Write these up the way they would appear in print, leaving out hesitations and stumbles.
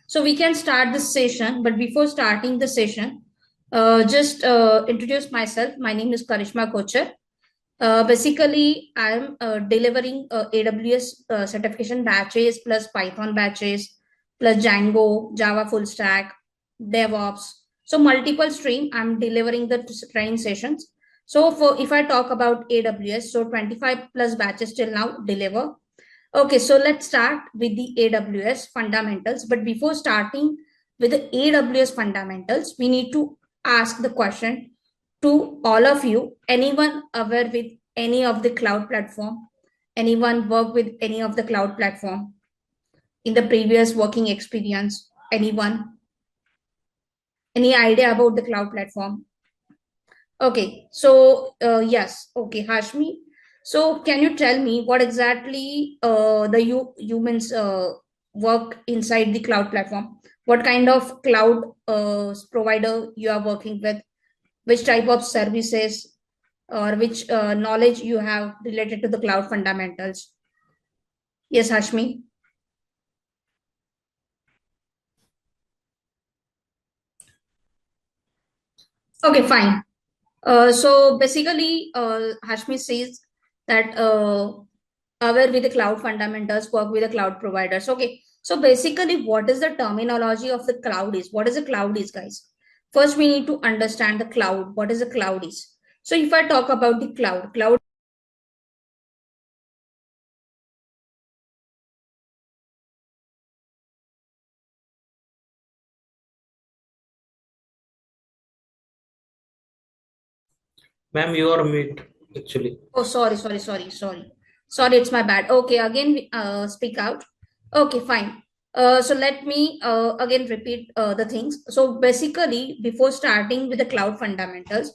So we can start this session, but before starting the session, just introduce myself. My name is Karishma Kocher. Basically, I'm delivering AWS certification batches plus Python batches plus Django, Java full stack, DevOps. So multiple stream, I'm delivering the training sessions. So for if I talk about AWS, so 25 plus batches till now deliver. Okay, so let's start with the AWS fundamentals. But before starting with the AWS fundamentals, we need to ask the question to all of you. Anyone aware with any of the cloud platform? Anyone work with any of the cloud platform in the previous working experience? Anyone? Any idea about the cloud platform? Okay, so yes, okay, Hashmi. So can you tell me what exactly the humans work inside the cloud platform? What kind of cloud provider you are working with? Which type of services or which knowledge you have related to the cloud fundamentals? Yes, Hashmi. Okay, fine. So basically, Hashmi says that aware with the cloud fundamentals, work with the cloud providers. Okay. So basically, what is the terminology of the cloud is? What is a cloud is, guys? First, we need to understand the cloud. What is a cloud is? So if I talk about the cloud. Ma'am, you are mute actually. Oh, sorry. It's my bad. Okay, again, speak out. Okay, fine. So let me again repeat the things. So basically, before starting with the cloud fundamentals,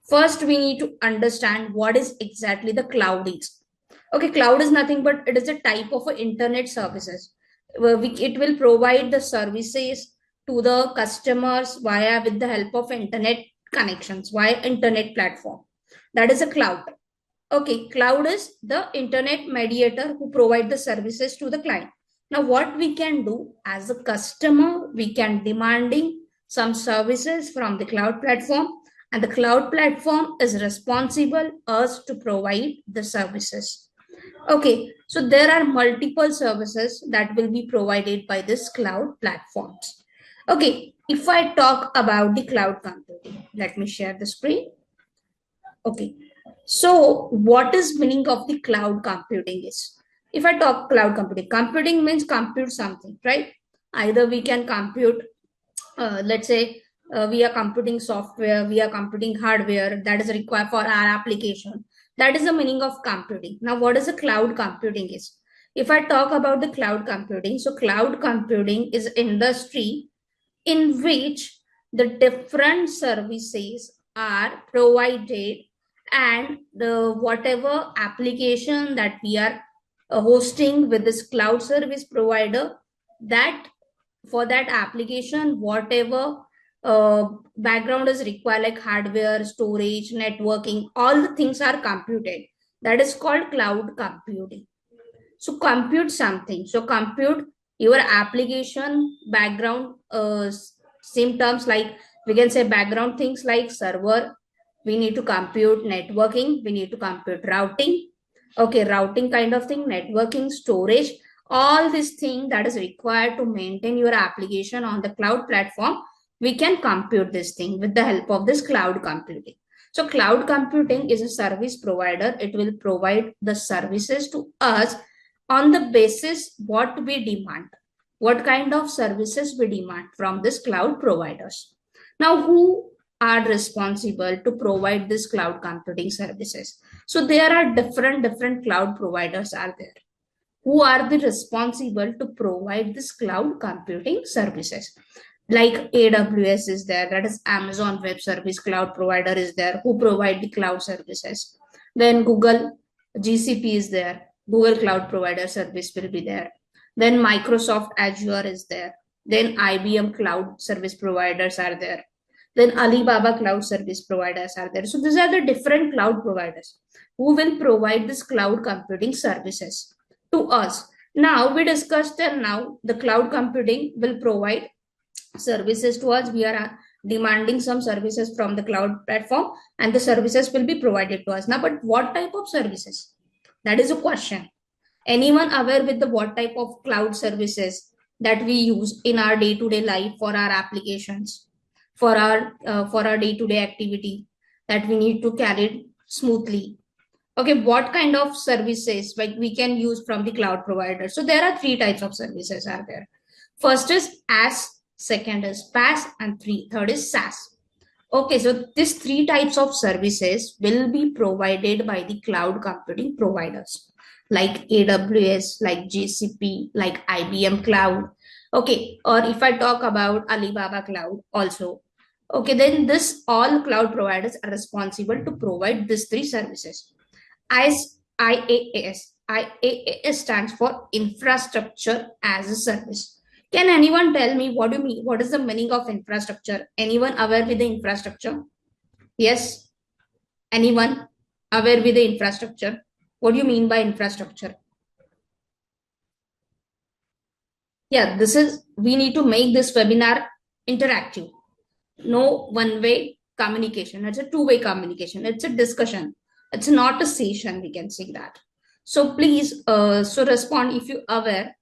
first we need to understand what is exactly the cloud is. Okay, cloud is nothing but it is a type of a internet services. It will provide the services to the customers via with the help of internet connections via internet platform. That is a cloud. Okay, cloud is the internet mediator who provide the services to the client. Now, what we can do as a customer, we can demanding some services from the cloud platform, and the cloud platform is responsible us to provide the services. Okay, so there are multiple services that will be provided by this cloud platforms. Okay, if I talk about the cloud computing, let me share the screen. Okay. So what is meaning of the cloud computing is? If I talk cloud computing, computing means compute something, right? Either we can compute, let's say we are computing software, we are computing hardware that is required for our application. That is the meaning of computing. Now, what is a cloud computing is? If I talk about the cloud computing, so cloud computing is industry in which the different services are provided and the whatever application that we are hosting with this cloud service provider, that for that application whatever background is required like hardware, storage, networking, all the things are computed. That is called cloud computing. So compute something. So compute your application background, same terms like we can say background things like server. We need to compute networking. We need to compute routing. Okay, routing kind of thing, networking, storage, all this thing that is required to maintain your application on the cloud platform. We can compute this thing with the help of this cloud computing. So cloud computing is a service provider. It will provide the services to us on the basis what we demand, what kind of services we demand from this cloud providers. Now, who are responsible to provide this cloud computing services? So there are different cloud providers are there who are the responsible to provide this cloud computing services. Like AWS is there, that is Amazon Web Service cloud provider is there, who provide the cloud services. Then Google GCP is there, Google Cloud Provider Service will be there. Then Microsoft Azure is there. Then IBM Cloud Service Providers are there. Then Alibaba Cloud Service Providers are there. So these are the different cloud providers who will provide this cloud computing services to us. Now we discussed till now the cloud computing will provide services to us. We are demanding some services from the cloud platform, and the services will be provided to us. Now, but what type of services? That is a question. Anyone aware with the what type of cloud services that we use in our day-to-day life for our applications, for our day-to-day activity that we need to carry it smoothly? Okay, what kind of services like we can use from the cloud provider? So there are three types of services are there. First is as, second is PaaS, and third is SaaS. Okay, so these three types of services will be provided by the cloud computing providers like AWS, like GCP, like IBM Cloud. Okay, or if I talk about Alibaba Cloud also. Okay, then this all cloud providers are responsible to provide these three services. As IaaS. IaaS stands for infrastructure as a service. Can anyone tell me what do you mean? What is the meaning of infrastructure? Anyone aware with the infrastructure? Yes. Anyone aware with the infrastructure? What do you mean by infrastructure? Yeah, this is, we need to make this webinar interactive. No one way communication. It's a two-way communication. It's a discussion. It's not a session. We can say that. So please, so respond if you aware.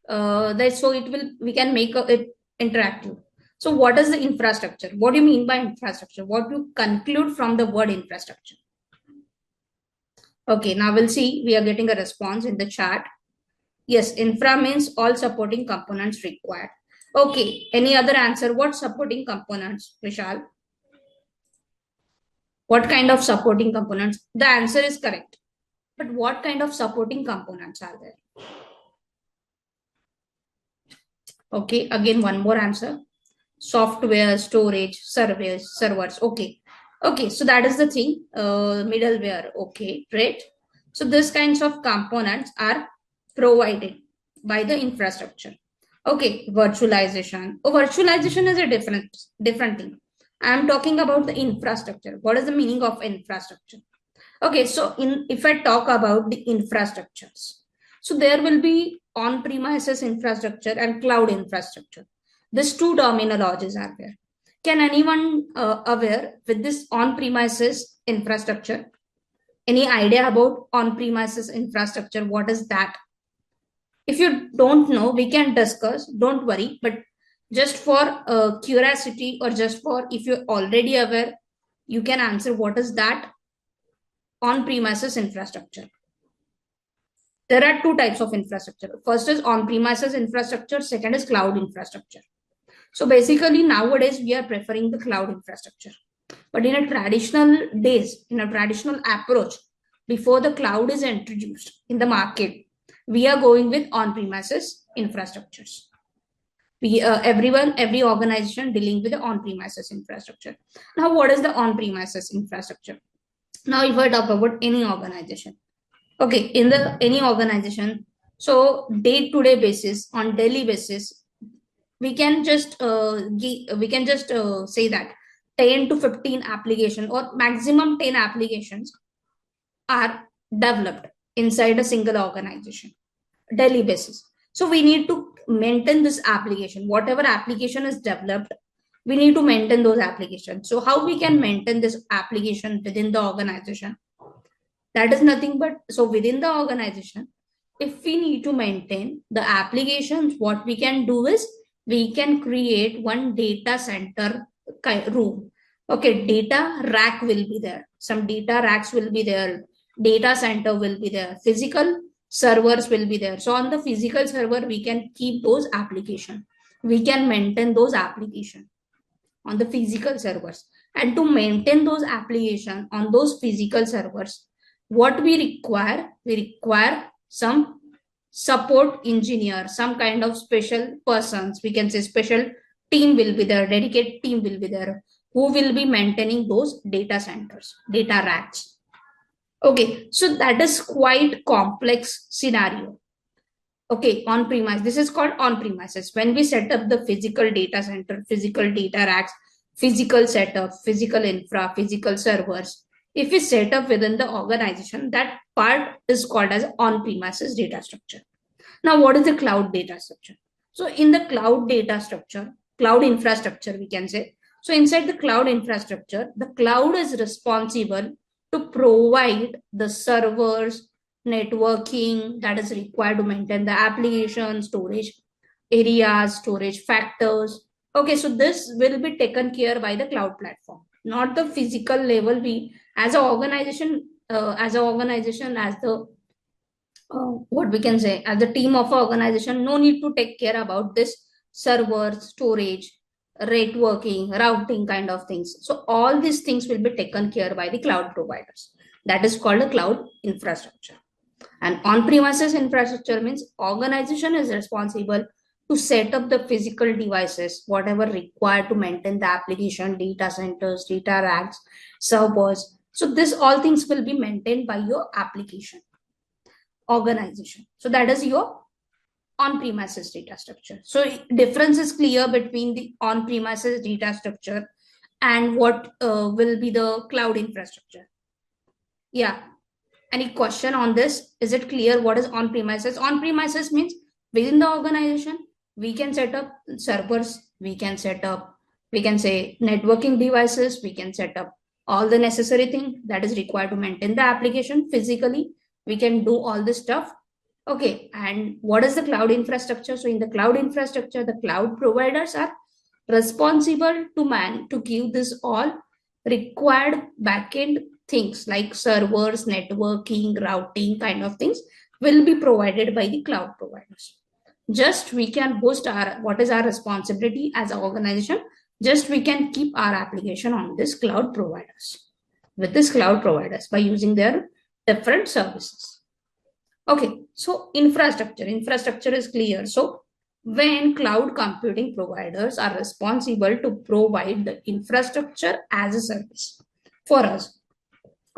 That so it will, we can make it interactive. So what is the infrastructure? What do you mean by infrastructure? What do you conclude from the word infrastructure? Okay, now we'll see. We are getting a response in the chat. Yes, infra means all supporting components required. Okay, any other answer? What supporting components, Vishal? What kind of supporting components? The answer is correct. But what kind of supporting components are there? Okay, again, one more answer. Software, storage, servers. Okay. Okay, so that is the thing. Middleware. Okay, right. So these kinds of components are provided by the infrastructure. Okay, virtualization. Oh, virtualization is a different thing. I am talking about the infrastructure. What is the meaning of infrastructure? Okay, so if I talk about the infrastructures, so there will be on-premises infrastructure and cloud infrastructure. These two terminologies are there. Can anyone aware with this on-premises infrastructure? Any idea about on-premises infrastructure? What is that? If you don't know, we can discuss. Don't worry. But just for curiosity, or just for if you're already aware, you can answer what is that on-premises infrastructure. There are two types of infrastructure. First is on-premises infrastructure. Second is cloud infrastructure. So basically nowadays we are preferring the cloud infrastructure. But in a traditional days, in a traditional approach, before the cloud is introduced in the market, we are going with on-premises infrastructures. Every organization dealing with the on-premises infrastructure. Now, what is the on-premises infrastructure? Now, if I talk about any organization, okay, in the any organization, so day-to-day basis, on daily basis, we can just say that 10 to 15 application or maximum 10 applications are developed inside a single organization daily basis. So we need to maintain this application. Whatever application is developed, we need to maintain those applications. So how we can maintain this application within the organization? That is nothing but, so within the organization, if we need to maintain the applications, what we can do is we can create one data center room. Okay, data rack will be there. Some data racks will be there. Data center will be there. Physical servers will be there. So on the physical server, we can keep those applications. We can maintain those applications on the physical servers. And to maintain those applications on those physical servers, what we require some support engineer, some kind of special persons. We can say special team will be there, dedicated team will be there, who will be maintaining those data centers, data racks. Okay, so that is quite complex scenario. Okay, on-premise. This is called on-premises. When we set up the physical data center, physical data racks, physical setup, physical infra, physical servers, if we set up within the organization, that part is called as on-premises data structure. Now, what is the cloud data structure? So in the cloud data structure, cloud infrastructure, we can say. So inside the cloud infrastructure, the cloud is responsible to provide the servers, networking that is required to maintain the application, storage areas, storage factors. Okay, so this will be taken care by the cloud platform, not the physical level. We, as an organization, as the what we can say, as a team of organization, no need to take care about this server, storage, rate working, routing kind of things. So all these things will be taken care by the cloud providers. That is called a cloud infrastructure. And on-premises infrastructure means organization is responsible to set up the physical devices, whatever required to maintain the application, data centers, data racks, servers. So this all things will be maintained by your application organization. So that is your on-premises data structure. So difference is clear between the on-premises data structure and what will be the cloud infrastructure. Yeah. Any question on this? Is it clear what is on-premises? On-premises means within the organization, we can set up servers, we can set up, we can say networking devices, we can set up all the necessary thing that is required to maintain the application physically. We can do all this stuff. Okay, and what is the cloud infrastructure? So in the cloud infrastructure, the cloud providers are responsible to give this all required backend things like servers, networking, routing kind of things will be provided by the cloud providers. Just we can host our, what is our responsibility as an organization? Just we can keep our application on this cloud providers, with this cloud providers by using their different services. Okay, so infrastructure is clear. So when cloud computing providers are responsible to provide the infrastructure as a service for us.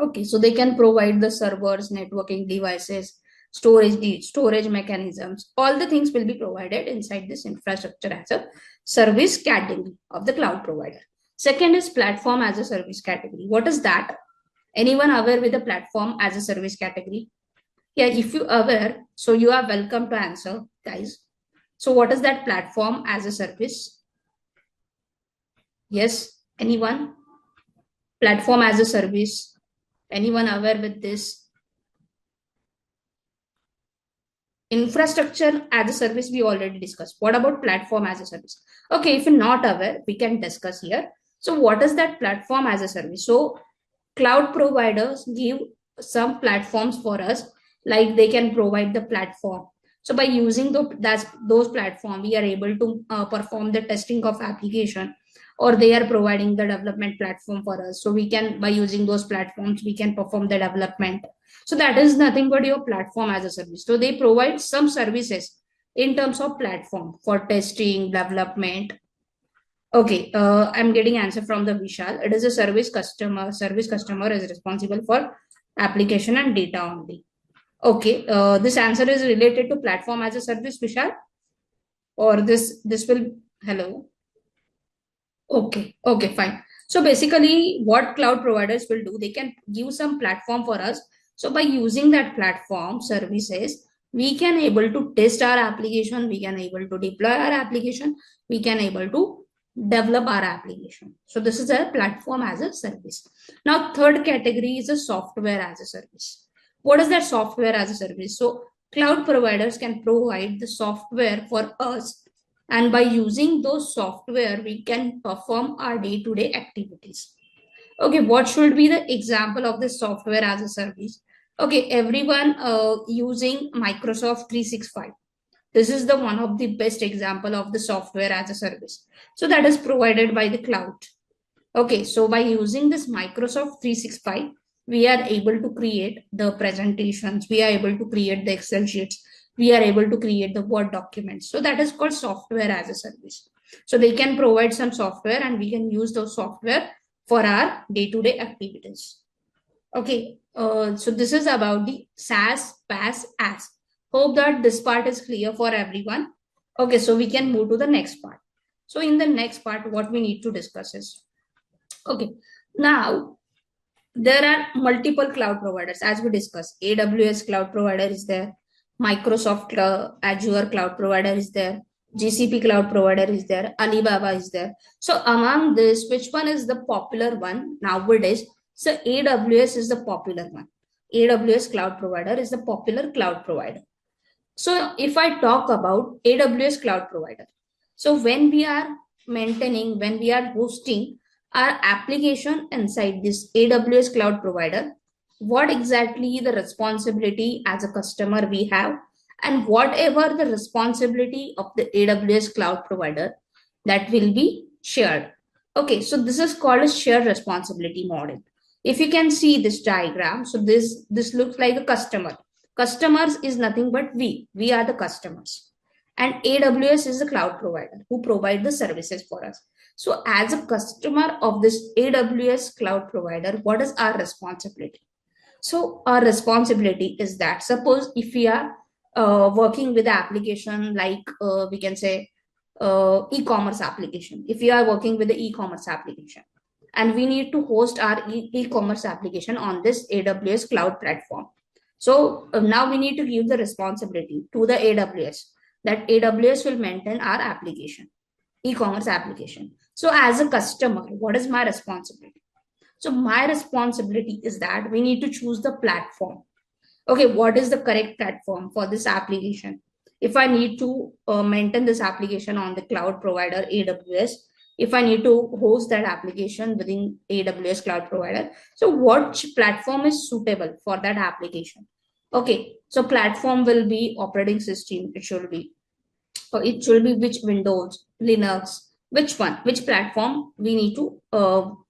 Okay, so they can provide the servers, networking devices, storage mechanisms. All the things will be provided inside this infrastructure as a service category of the cloud provider. Second is platform as a service category. What is that? Anyone aware with the platform as a service category? Yeah, if you are aware, so you are welcome to answer, guys. So what is that platform as a service? Yes, anyone? Platform as a service. Anyone aware with this? Infrastructure as a service, we already discussed. What about platform as a service? Okay, if you're not aware, we can discuss here. So what is that platform as a service? So cloud providers give some platforms for us, like they can provide the platform. So by using those platform, we are able to perform the testing of application, or they are providing the development platform for us. So we can, by using those platforms, we can perform the development. So that is nothing but your platform as a service. So they provide some services in terms of platform for testing, development. Okay, I'm getting answer from the Vishal. It is a service customer. Service customer is responsible for application and data only. Okay, this answer is related to platform as a service, Vishal, or this will, hello. Okay, okay, fine. So basically, what cloud providers will do, they can give some platform for us. So by using that platform services, we can able to test our application, we can able to deploy our application, we can able to develop our application. So this is a platform as a service. Now, third category is a software as a service. What is that software as a service? So cloud providers can provide the software for us, and by using those software, we can perform our day-to-day activities. Okay, what should be the example of this software as a service? Okay, everyone using Microsoft 365. This is the one of the best example of the software as a service. So that is provided by the cloud. Okay, so by using this Microsoft 365, we are able to create the presentations, we are able to create the Excel sheets, we are able to create the Word documents. So that is called software as a service. So they can provide some software and we can use those software for our day-to-day activities. Okay, so this is about the SaaS, PaaS, IaaS. Hope that this part is clear for everyone. Okay, so we can move to the next part. So in the next part, what we need to discuss is, okay, now there are multiple cloud providers as we discussed. AWS cloud provider is there. Microsoft Azure cloud provider is there, GCP cloud provider is there, Alibaba is there. So among this, which one is the popular one nowadays? So AWS is the popular one. AWS cloud provider is the popular cloud provider. So if I talk about AWS cloud provider, so when we are maintaining, when we are hosting our application inside this AWS cloud provider, what exactly the responsibility as a customer we have, and whatever the responsibility of the AWS cloud provider, that will be shared. Okay, so this is called a shared responsibility model. If you can see this diagram, so this looks like a customer. Customers is nothing but we are the customers, and AWS is the cloud provider who provide the services for us. So as a customer of this AWS cloud provider, what is our responsibility? So our responsibility is that, suppose if we are working with the application like we can say e-commerce application, if we are working with the e-commerce application and we need to host our e-commerce application on this AWS cloud platform. So now we need to give the responsibility to the AWS, that AWS will maintain our application, e-commerce application. So as a customer, what is my responsibility? So my responsibility is that we need to choose the platform. Okay, what is the correct platform for this application? If I need to maintain this application on the cloud provider AWS, if I need to host that application within AWS cloud provider, so what platform is suitable for that application? Okay, so platform will be operating system. It should be which Windows, Linux, which one, which platform we need to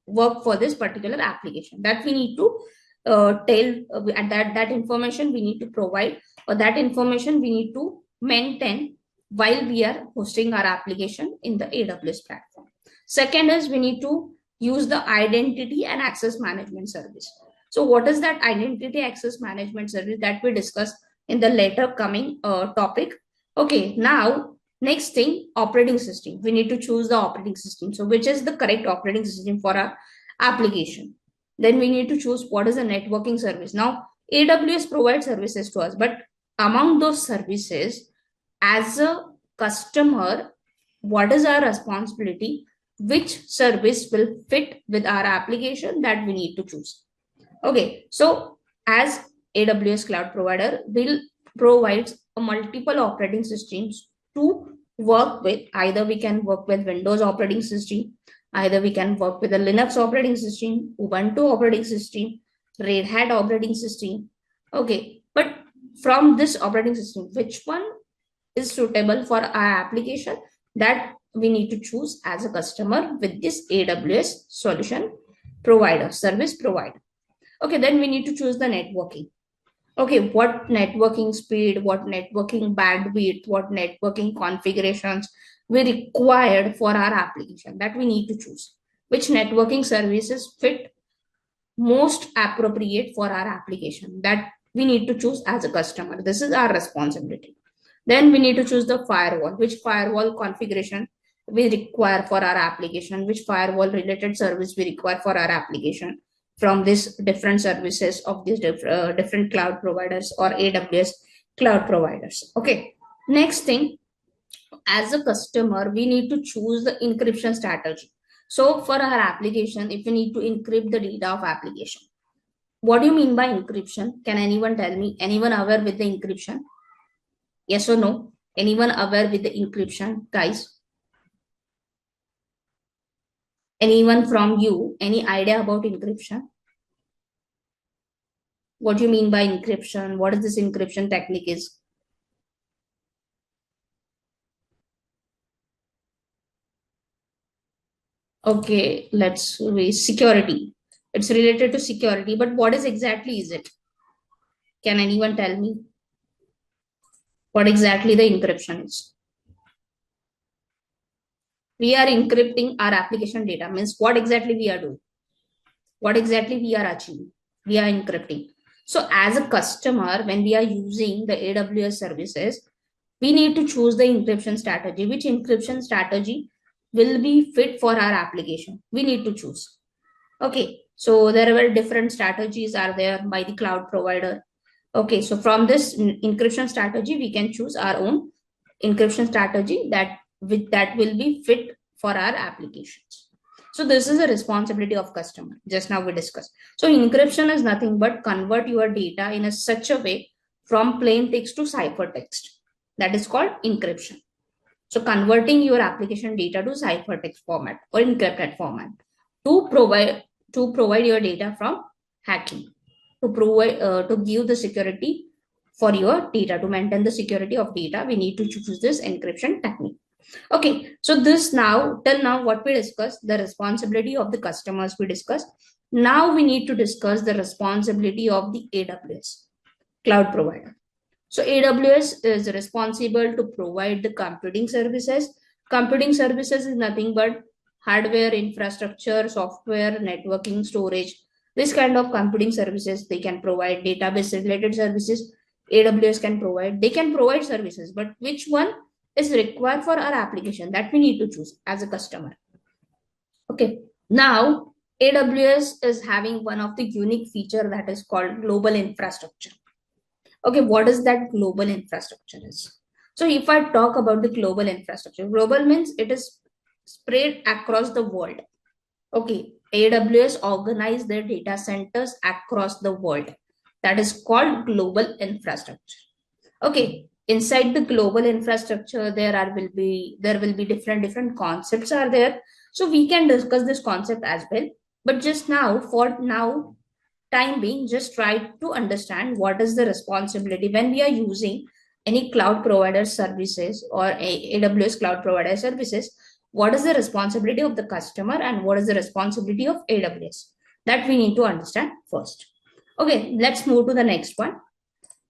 work for this particular application. That we need to tell, and that information we need to provide, or that information we need to maintain while we are hosting our application in the AWS platform. Second is we need to use the identity and access management service. So what is that identity access management service, that we discuss in the later coming topic. Okay, now next thing, operating system. We need to choose the operating system. So which is the correct operating system for our application? Then we need to choose what is a networking service. Now AWS provides services to us, but among those services, as a customer, what is our responsibility? Which service will fit with our application, that we need to choose. Okay, so as AWS cloud provider will provides a multiple operating systems to work with. Either we can work with Windows operating system, either we can work with a Linux operating system, Ubuntu operating system, Red Hat operating system. Okay, but from this operating system, which one is suitable for our application, that we need to choose as a customer with this AWS solution provider, service provider. Okay, then we need to choose the networking. Okay, what networking speed, what networking bandwidth, what networking configurations we required for our application, that we need to choose. Which networking services fit most appropriate for our application, that we need to choose as a customer. This is our responsibility. Then we need to choose the firewall, which firewall configuration we require for our application, which firewall related service we require for our application from these different services of these different cloud providers or AWS cloud providers. Okay, next thing, as a customer, we need to choose the encryption strategy. So for our application, if we need to encrypt the data of application, what do you mean by encryption? Can anyone tell me? Anyone aware with the encryption? Yes or no? Anyone aware with the encryption, guys? Anyone from you? Any idea about encryption? What do you mean by encryption? What is this encryption technique is? Okay, let's see. Security. It's related to security, but what is exactly is it? Can anyone tell me what exactly the encryption is? We are encrypting our application data. Means what exactly we are doing? What exactly we are achieving? We are encrypting. So as a customer, when we are using the AWS services, we need to choose the encryption strategy. Which encryption strategy will be fit for our application? We need to choose. Okay, so there were different strategies are there by the cloud provider. Okay, so from this encryption strategy, we can choose our own encryption strategy that will be fit for our applications. So this is a responsibility of customer. Just now we discussed. So encryption is nothing but convert your data in such a way from plain text to ciphertext. That is called encryption. So converting your application data to ciphertext format or encrypted format to provide your data from hacking, to give the security for your data, to maintain the security of data, we need to choose this encryption technique. Okay, so this now, till now, what we discussed, the responsibility of the customers we discussed. Now we need to discuss the responsibility of the AWS cloud provider. So AWS is responsible to provide the computing services. Computing services is nothing but hardware, infrastructure, software, networking, storage. This kind of computing services they can provide. Database related services AWS can provide. They can provide services, but which one is required for our application, that we need to choose as a customer. Okay. Now AWS is having one of the unique feature that is called global infrastructure. Okay, what is that global infrastructure is? So if I talk about the global infrastructure, global means it is spread across the world. Okay, AWS organize their data centers across the world. That is called global infrastructure. Okay, inside the global infrastructure, there will be different concepts are there. So we can discuss this concept as well. But just now, for now, time being, just try to understand what is the responsibility when we are using any cloud provider services or AWS cloud provider services. What is the responsibility of the customer and what is the responsibility of AWS? That we need to understand first. Okay, let's move to the next one.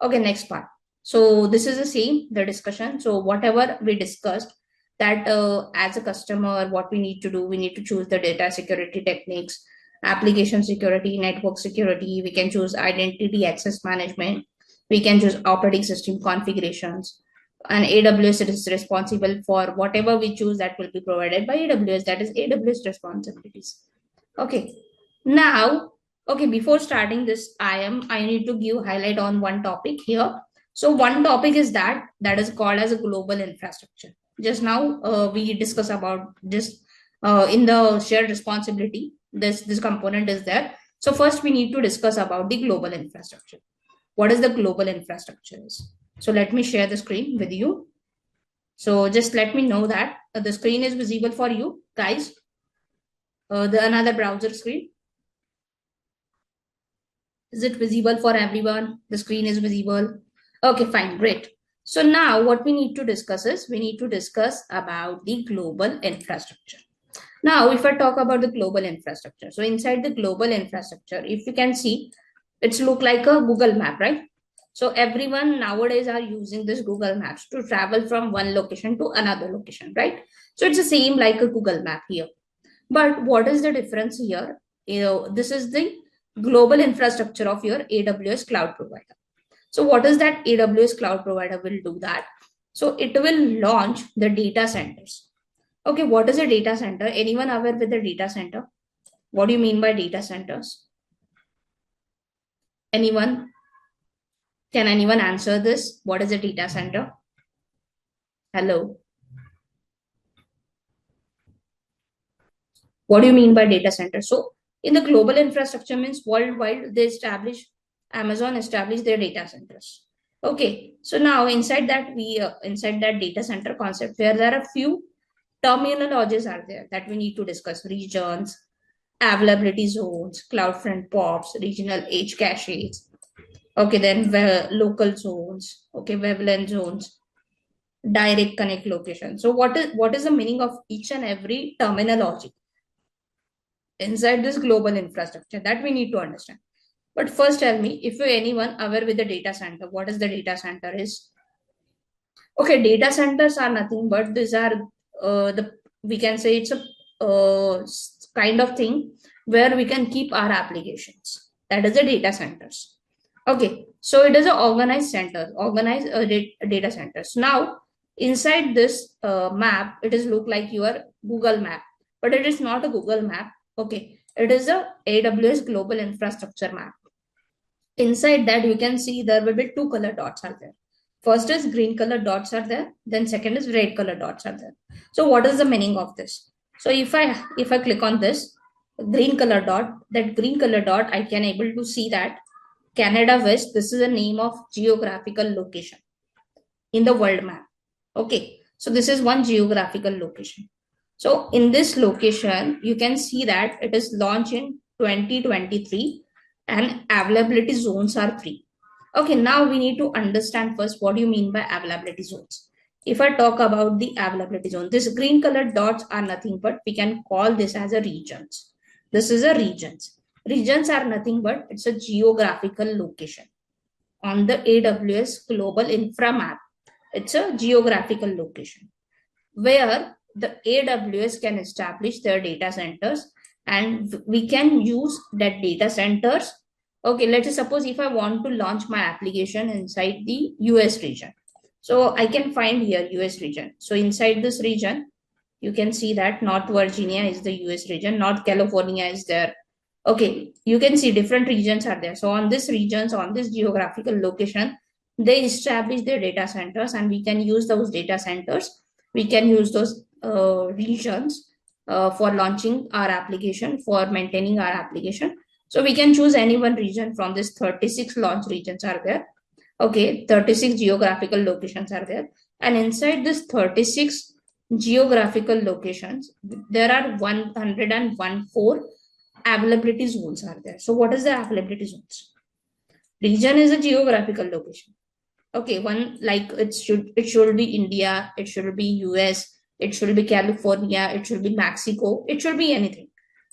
Okay, next part. So this is the same, the discussion. So whatever we discussed, that as a customer, what we need to do, we need to choose the data security techniques, application security, network security. We can choose identity access management. We can choose operating system configurations. And AWS is responsible for whatever we choose that will be provided by AWS. That is AWS responsibilities. Okay. Now, okay, before starting this, I need to give highlight on one topic here. So one topic is that is called as a global infrastructure. Just now we discuss about this in the shared responsibility. This component is there. So first we need to discuss about the global infrastructure. What is the global infrastructure is? So let me share the screen with you. So just let me know that the screen is visible for you guys. The another browser screen. Is it visible for everyone? The screen is visible. Okay, fine, great. So now what we need to discuss is we need to discuss about the global infrastructure. Now, if I talk about the global infrastructure, so inside the global infrastructure, if you can see, it's look like a Google map, right? So everyone nowadays are using this Google Maps to travel from one location to another location, right? So it's the same like a Google map here. But what is the difference here? This is the global infrastructure of your AWS cloud provider. So what is that AWS cloud provider will do that? So it will launch the data centers. Okay, what is a data center? Anyone aware with the data center? What do you mean by data centers? Anyone? Can anyone answer this? What is a data center? Hello. What do you mean by data center? So in the global infrastructure means worldwide, Amazon established their data centers. Okay, so now inside that data center concept, where there are few terminologies are there that we need to discuss: regions, availability zones, CloudFront POPs, regional edge caches. Okay, then local zones. Okay, VLAN zones, direct connect location. So what is the meaning of each and every terminology inside this global infrastructure, that we need to understand? But first tell me if you anyone aware with the data center, what is the data center is? Okay, data centers are nothing but these are the we can say it's a kind of thing where we can keep our applications. That is the data centers. Okay, so it is a organized center, organized data centers. Now inside this map, it is look like your Google map, but it is not a Google map. Okay, it is a AWS global infrastructure map. Inside that, you can see there will be two color dots are there. First is green color dots are there, then second is red color dots are there. So what is the meaning of this? So if I click on this green color dot, that green color dot, I can able to see that Canada West, this is the name of geographical location in the world map. Okay, so this is one geographical location. So in this location, you can see that it is launched in 2023 and availability zones are free. Okay, now we need to understand first what do you mean by availability zones. If I talk about the availability zone, this green colored dots are nothing but we can call this as a regions. This is a regions. Regions are nothing but it's a geographical location on the AWS global infra map. It's a geographical location where the AWS can establish their data centers and we can use that data centers. Okay, let's suppose if I want to launch my application inside the US region. So I can find here US region. So inside this region, you can see that North Virginia is the US region, North California is there. Okay, you can see different regions are there. So on this regions, on this geographical location, they establish their data centers and we can use those data centers. We can use those regions for launching our application, for maintaining our application. So we can choose any one region from this 36 launch regions are there. Okay, 36 geographical locations are there. And inside this 36 geographical locations, there are 114 availability zones are there. So what is the availability zones? Region is a geographical location. Okay, one like it should be India, it should be US, it should be California, it should be Mexico, it should be anything.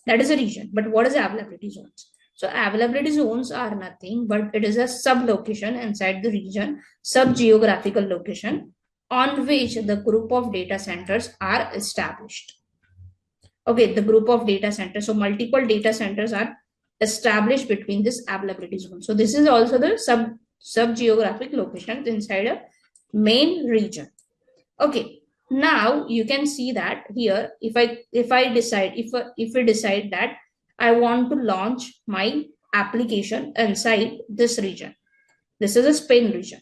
That is a region. But what is the availability zones? So availability zones are nothing but it is a sub location inside the region, sub geographical location on which the group of data centers are established. Okay, the group of data centers. So multiple data centers are established between this availability zone. So this is also the sub geographic locations inside a main region. Okay, now you can see that here if we decide that I want to launch my application inside this region. This is a Spain region.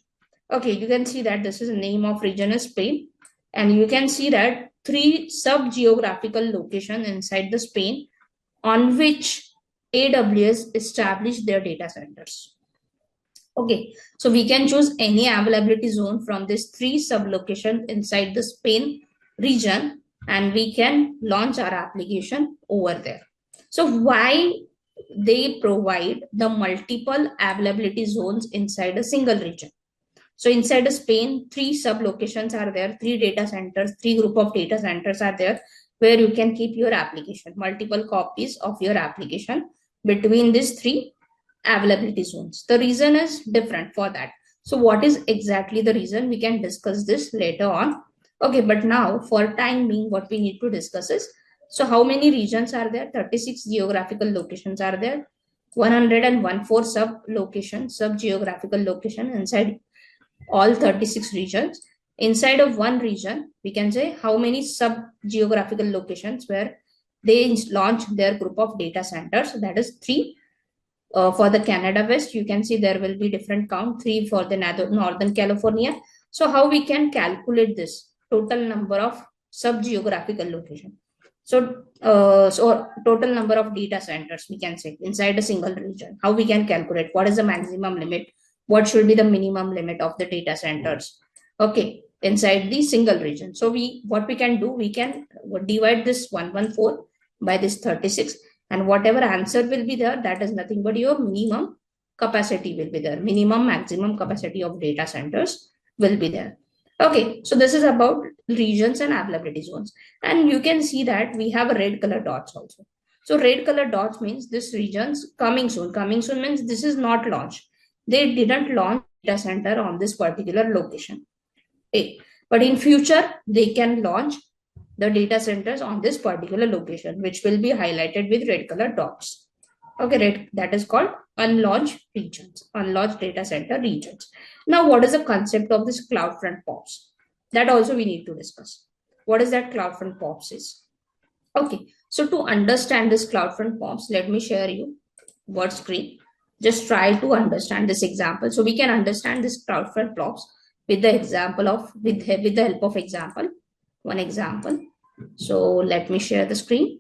Okay, you can see that this is the name of region is Spain, and you can see that three sub-geographical locations inside the Spain on which AWS established their data centers. Okay, so we can choose any availability zone from these three sub-locations inside the Spain region and we can launch our application over there. So why they provide the multiple availability zones inside a single region? So inside of Spain, three sub-locations are there, three data centers, three group of data centers are there where you can keep your application, multiple copies of your application between these three availability zones. The reason is different for that. So what is exactly the reason? We can discuss this later on. Okay, but now for time being, what we need to discuss is, so how many regions are there? 36 geographical locations are there, 114 sub-locations, sub-geographical location inside all 36 regions. Inside of one region, we can say how many sub-geographical locations where they launch their group of data centers. That is three. For the Canada West, you can see there will be different count, three for the Northern California. So how we can calculate this total number of sub-geographical location? So total number of data centers we can say inside a single region. How we can calculate? What is the maximum limit? What should be the minimum limit of the data centers? Okay, inside the single region. So what we can do, we can divide this 114 by this 36, and whatever answer will be there, that is nothing but your minimum capacity will be there. Minimum maximum capacity of data centers will be there. Okay, so this is about regions and availability zones. And you can see that we have a red color dots also. So red color dots means this region's coming soon. Coming soon means this is not launched. They didn't launch data center on this particular location. Okay. But in future, they can launch the data centers on this particular location, which will be highlighted with red color dots. Okay, red, that is called unlaunched regions, unlaunched data center regions. Now, what is the concept of this CloudFront POPs? That also we need to discuss. What is that CloudFront POPs is? Okay, so to understand this CloudFront POPs, let me share you word screen. Just try to understand this example. So we can understand this CloudFront blocks with the example of with the help of example. One example. So let me share the screen.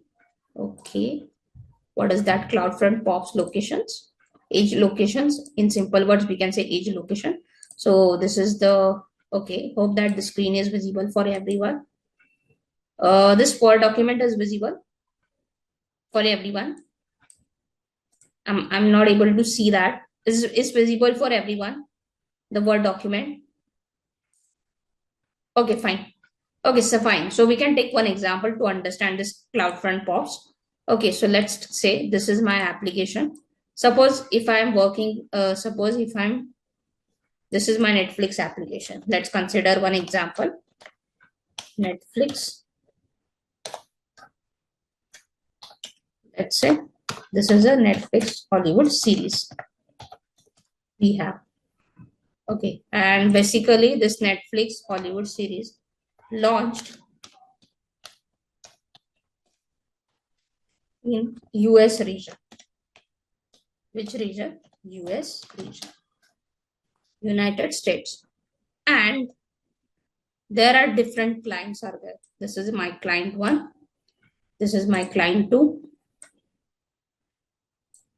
Okay. What is that? CloudFront POPs locations, edge locations. In simple words, we can say edge location. So this is the, okay. Hope that the screen is visible for everyone. This Word document is visible for everyone. I'm not able to see that. Is visible for everyone, the Word document. Okay, fine. Okay, so fine. So we can take one example to understand this CloudFront POPs. Okay, so let's say this is my application. Suppose if I'm working, suppose if I'm, this is my Netflix application. Let's consider one example. Netflix. Let's say this is a Netflix Hollywood series we have. Okay, and basically this Netflix Hollywood series launched in US region. Which region? US region. United States. And there are different clients are there. This is my client 1. This is my client 2.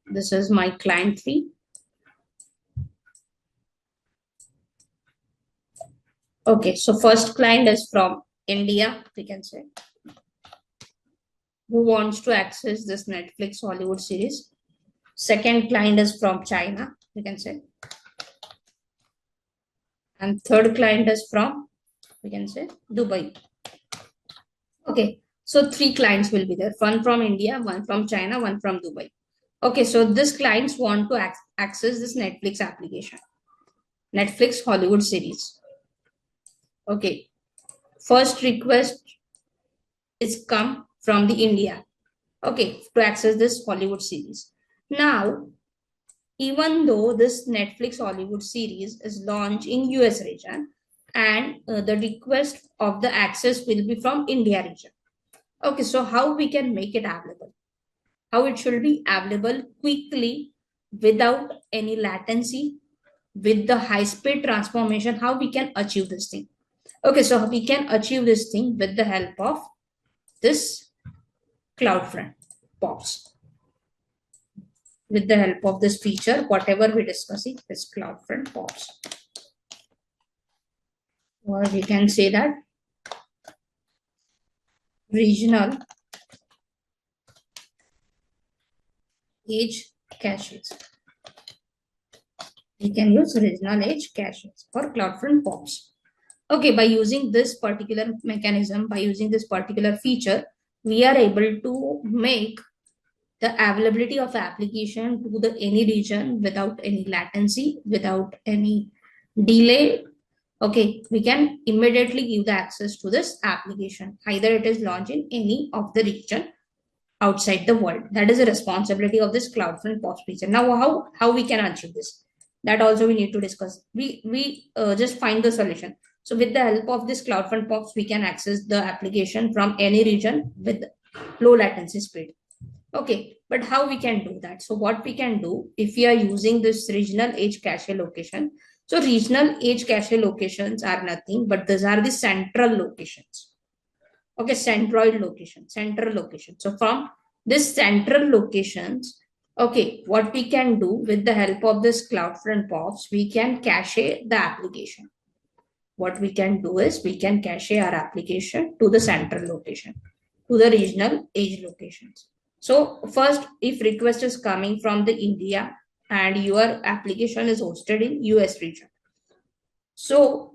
This is my client 3. Okay, so first client is from India, we can say, who wants to access this Netflix Hollywood series. Second client is from China, we can say. And third client is from, we can say, Dubai. Okay, so 3 clients will be there. One from India, one from China, one from Dubai. Okay, so these clients want to access this Netflix application, Netflix Hollywood series. Okay, first request is come from the India. Okay, to access this Hollywood series. Now, even though this Netflix Hollywood series is launched in US region, and the request of the access will be from India region. Okay, so how we can make it available? How it should be available quickly without any latency, with the high speed transformation, how we can achieve this thing? Okay, so we can achieve this thing with the help of this CloudFront POPs. With the help of this feature, whatever we discussing, this CloudFront POPs. Or we can say that regional edge caches. We can use regional edge caches for CloudFront POPs. Okay, by using this particular mechanism, by using this particular feature, we are able to make the availability of application to the any region without any latency, without any delay. Okay, we can immediately give the access to this application. Either it is launched in any of the region outside the world. That is the responsibility of this CloudFront POPs feature. Now, how we can achieve this? That also we need to discuss. We just find the solution. So with the help of this CloudFront POPs, we can access the application from any region with low latency speed. Okay, but how we can do that? So what we can do, if we are using this regional edge cache location, so regional edge cache locations are nothing, but these are the central locations. Okay, centroid location, central location. So from this central locations, okay, what we can do with the help of this CloudFront POPs, we can cache the application. What we can do is we can cache our application to the central location, to the regional edge locations. So first, if request is coming from the India and your application is hosted in US region. So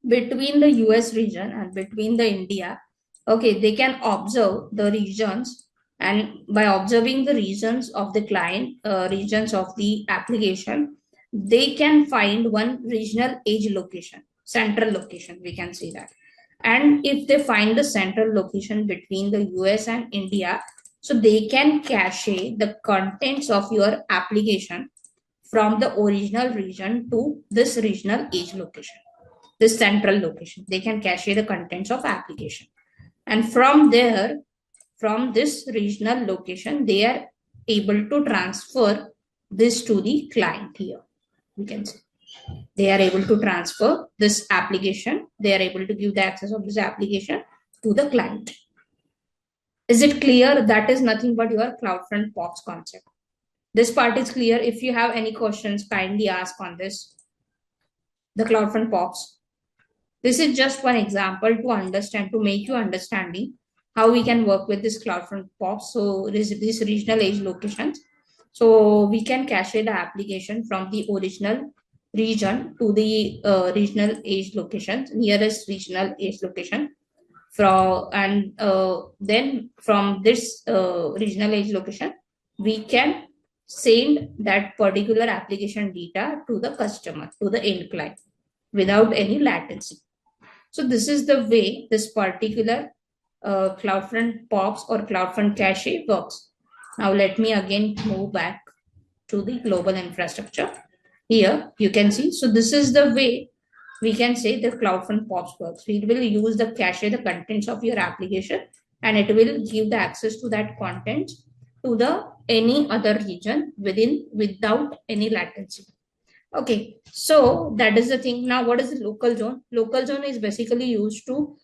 between the US region and between the India, okay, they can observe the regions, and by observing the regions of the client, regions of the application, they can find one regional edge location, central location, we can say that. And if they find the central location between the US and India, so they can cache the contents of your application from the original region to this regional edge location, this central location. They can cache the contents of application. And from there, from this regional location, they are able to transfer this to the client here. We can see they are able to transfer this application. They are able to give the access of this application to the client. Is it clear? That is nothing but your CloudFront POPs concept. This part is clear. If you have any questions, kindly ask on this. The CloudFront POPs. This is just one example to understand, to make you understanding how we can work with this CloudFront POPs. So this regional edge locations. So we can cache the application from the original region to the regional edge locations, nearest regional edge location. Then from this regional edge location, we can send that particular application data to the customer, to the end client, without any latency. So this is the way this particular CloudFront POPs or CloudFront cache works. Now let me again move back to the global infrastructure. Here you can see, so this is the way we can say the CloudFront POPs works. We will use the cache, the contents of your application, and it will give the access to that content to the any other region without any latency. Okay, so that is the thing. Now, what is the local zone? Local zone is basically used to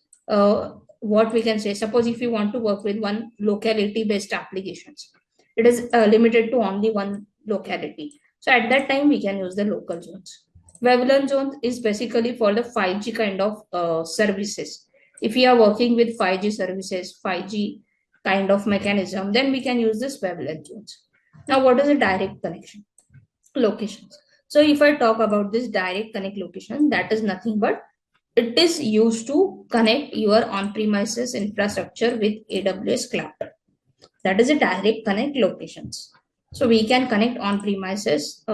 what we can say. Suppose if you want to work with one locality based applications, it is limited to only one locality. So at that time, we can use the local zones. Wavelength zone is basically for the 5G kind of services. If you are working with 5G services, 5G kind of mechanism, then we can use this wavelength zones. Now, what is a direct connection? Locations. So if I talk about this direct connect location, that is nothing but it is used to connect your on-premises infrastructure with AWS cloud. That is a direct connect locations. So we can connect on-premises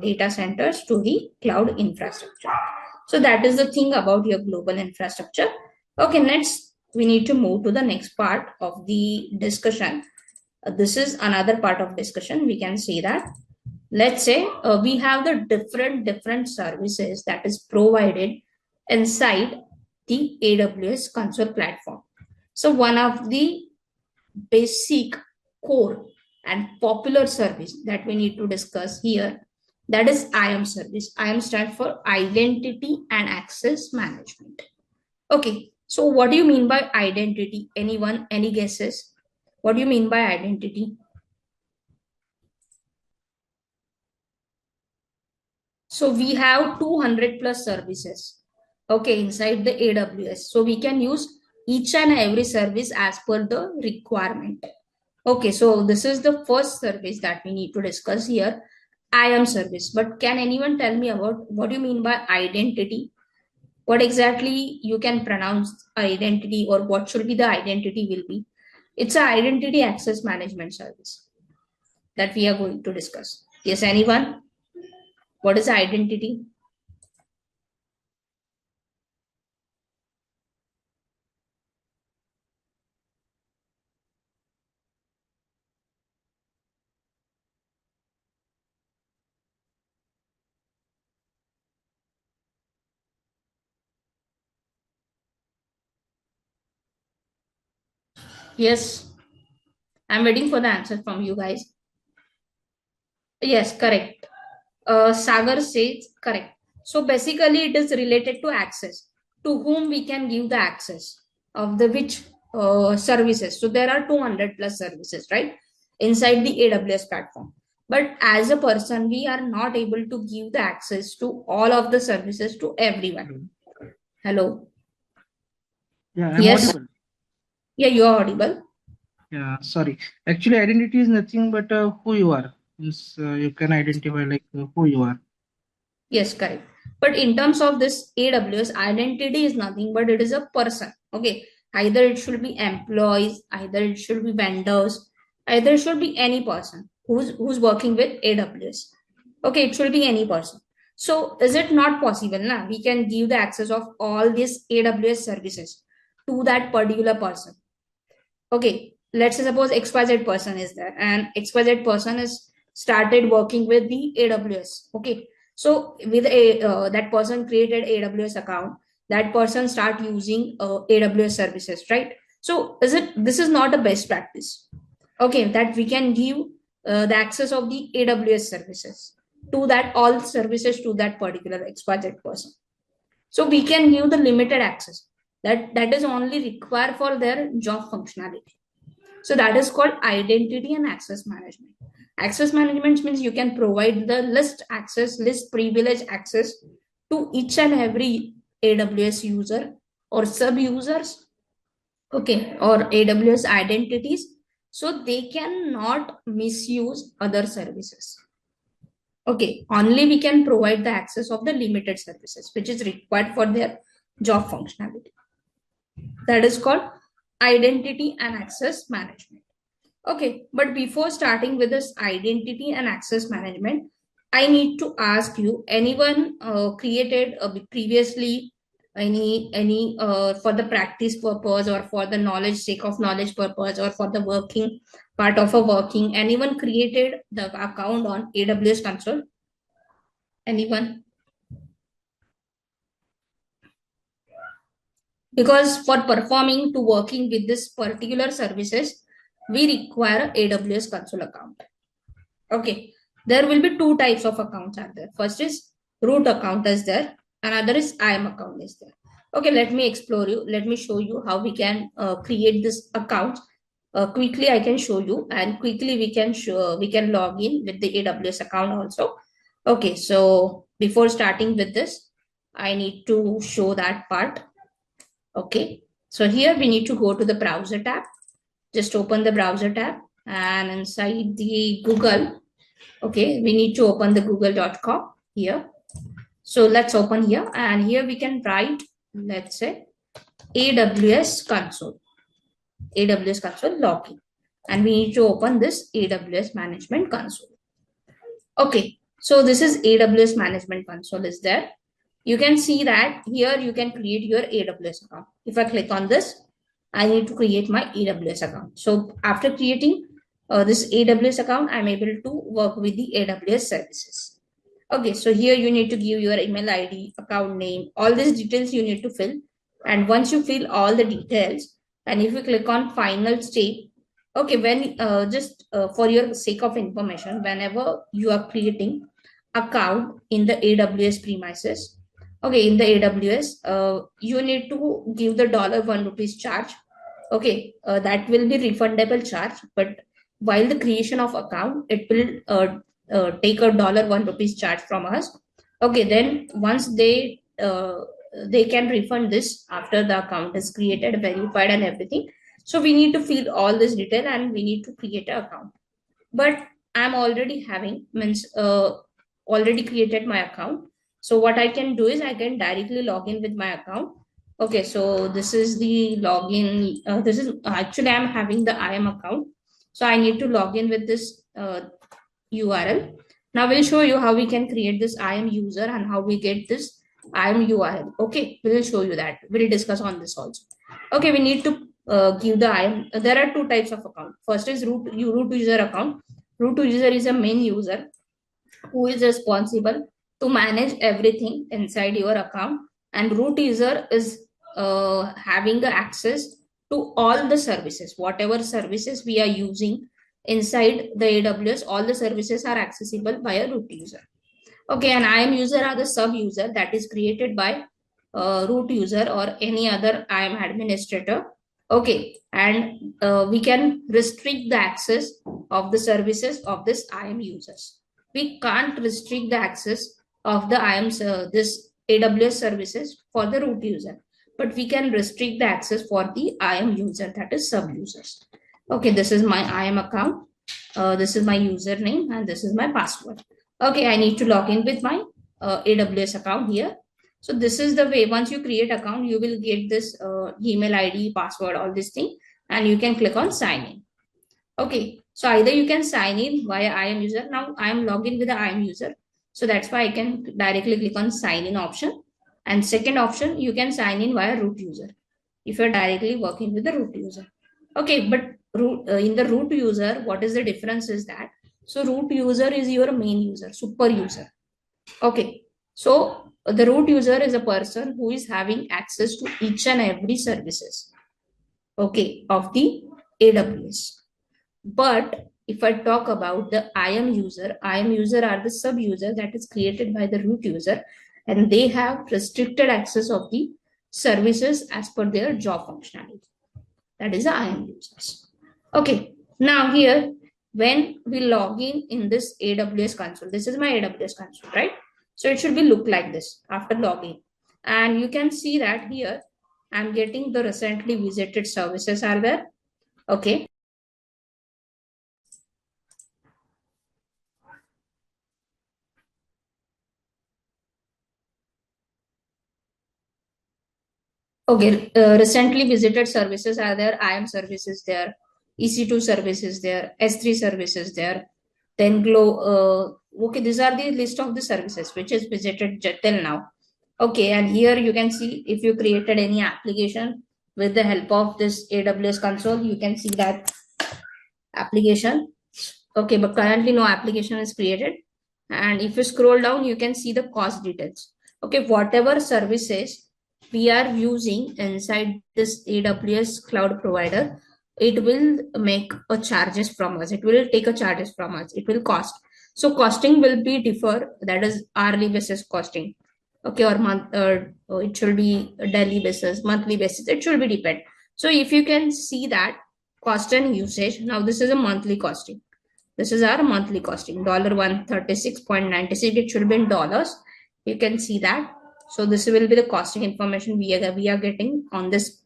data centers to the cloud infrastructure. So that is the thing about your global infrastructure. Okay, next we need to move to the next part of the discussion. This is another part of discussion. We can say that let's say we have the different services that is provided inside the AWS console platform. So one of the basic core and popular service that we need to discuss here, that is IAM service. IAM stands for identity and access management. Okay, so what do you mean by identity? Anyone, any guesses? What do you mean by identity? So we have 200 plus services, okay, inside the AWS. So we can use each and every service as per the requirement. Okay, so this is the first service that we need to discuss here, IAM service. But can anyone tell me about what do you mean by identity? What exactly you can pronounce identity, or what should be the identity will be? It's an identity access management service that we are going to discuss. Yes, anyone? What is identity? Yes, I'm waiting for the answer from you guys. Yes, correct. Sagar says correct. So basically, it is related to access. To whom we can give the access of the which services. So there are 200 plus services, right? Inside the AWS platform. But as a person, we are not able to give the access to all of the services to everyone. Hello. Yeah, I'm Yes. audible. Yeah, you are audible. Yeah, sorry. Actually, identity is nothing but who you are. Means you can identify like who you are. Yes, correct. But in terms of this AWS, identity is nothing but it is a person. Okay. Either it should be employees, either it should be vendors, either it should be any person who's working with AWS. Okay, it should be any person. So is it not possible? Na? We can give the access of all these AWS services to that particular person. Okay, let's say suppose XYZ person is there and XYZ person is started working with the AWS. Okay, so with a that person created AWS account, that person start using AWS services, right? So is it, this is not a best practice? Okay, that we can give the access of the AWS services to that all services to that particular XYZ person. So we can give the limited access that is only required for their job functionality. So that is called identity and access management. Access management means you can provide the list access, list privilege access to each and every AWS user or sub users, okay, or AWS identities, so they cannot misuse other services. Okay, only we can provide the access of the limited services which is required for their job functionality. That is called identity and access management. Okay, but before starting with this identity and access management, I need to ask you, anyone created previously any for the practice purpose or for the knowledge sake of knowledge purpose or for the working part of a working, anyone created the account on AWS console? Anyone? Because for performing to working with this particular services, we require AWS console account. Okay, there will be two types of accounts are there. First is root account is there, another is IAM account is there. Okay, let me explore you. Let me show you how we can create this account. Quickly, I can show you, and quickly we can log in with the AWS account also. Okay, so before starting with this, I need to show that part. Okay, so here we need to go to the browser tab. Just open the browser tab, and inside the Google, okay, we need to open the google.com here. So let's open here, and here we can write, let's say, AWS console login, and we need to open this AWS management console. Okay, so this is AWS management console is there. You can see that here you can create your AWS account. If I click on this, I need to create my AWS account. So after creating this AWS account, I'm able to work with the AWS services. Okay, so here you need to give your email ID, account name, all these details you need to fill. And once you fill all the details, and if you click on final step, okay, when for your sake of information, whenever you are creating account in the AWS premises, okay, in the AWS, you need to give the $1 charge. Okay, that will be refundable charge, but while the creation of account, it will take a $1 charge from us. Okay, then once they can refund this after the account is created, verified, and everything. So we need to fill all this detail and we need to create an account. But I'm already having means already created my account. So what I can do is I can directly log in with my account. Okay, so this is the login. This is actually I'm having the IAM account. So I need to log in with this URL. Now we'll show you how we can create this IAM user and how we get this IAM URL. Okay, we will show you that. We'll discuss on this also. Okay, we need to give the IAM. There are two types of account. First is root user account. Root user is a main user who is responsible to manage everything inside your account, and root user is having the access to all the services, whatever services we are using inside the AWS. All the services are accessible by a root user. Okay, and IAM user are the sub user that is created by root user or any other IAM administrator. Okay, and we can restrict the access of the services of this IAM users. We can't restrict the access of the IAM this AWS services for the root user, but we can restrict the access for the IAM user, that is sub users. Okay, this is my IAM account. This is my username and this is my password. Okay, I need to log in with my AWS account here. So this is the way. Once you create account, you will get this email ID, password, all this thing, and you can click on sign in. Okay, so either you can sign in via IAM user. Now I am logged in with the IAM user, so that's why I can directly click on sign in option. And second option, you can sign in via root user if you're directly working with the root user. Okay, but in the root user, what is the difference is that, so root user is your main user, super user. Okay, so the root user is a person who is having access to each and every services, okay, of the AWS. But if I talk about the IAM user are the sub user that is created by the root user, and they have restricted access of the services as per their job functionality. That is the IAM users. Okay, now here, when we log in this AWS console, this is my AWS console, right? So it should be look like this after login. And you can see that here, I'm getting the recently visited services are there. Okay. Okay, recently visited services are there, IAM services there, EC2 services there, S3 services there, then okay, these are the list of the services which is visited till now. Okay, and here you can see if you created any application with the help of this AWS console, you can see that application. Okay, but currently no application is created. And if you scroll down, you can see the cost details. Okay, whatever services we are using inside this AWS cloud provider, it will make a charges from us. It will take a charges from us. It will cost. So costing will be differ. That is hourly basis costing. Okay, or month, it should be a daily basis, monthly basis. It should be depend. So if you can see that cost and usage, now this is a monthly costing. This is our monthly costing, $136.96. It should be in dollars. You can see that. So this will be the costing information we are getting on this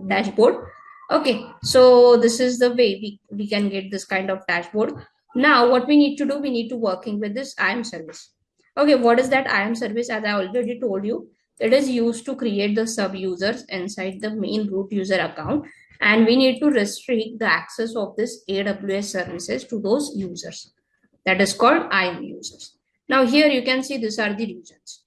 dashboard. Okay, so this is the way we can get this kind of dashboard. Now, what we need to do, we need to working with this IAM service. Okay, what is that IAM service? As I already told you, it is used to create the sub users inside the main root user account, and we need to restrict the access of this AWS services to those users. That is called IAM users. Now here you can see these are the regions.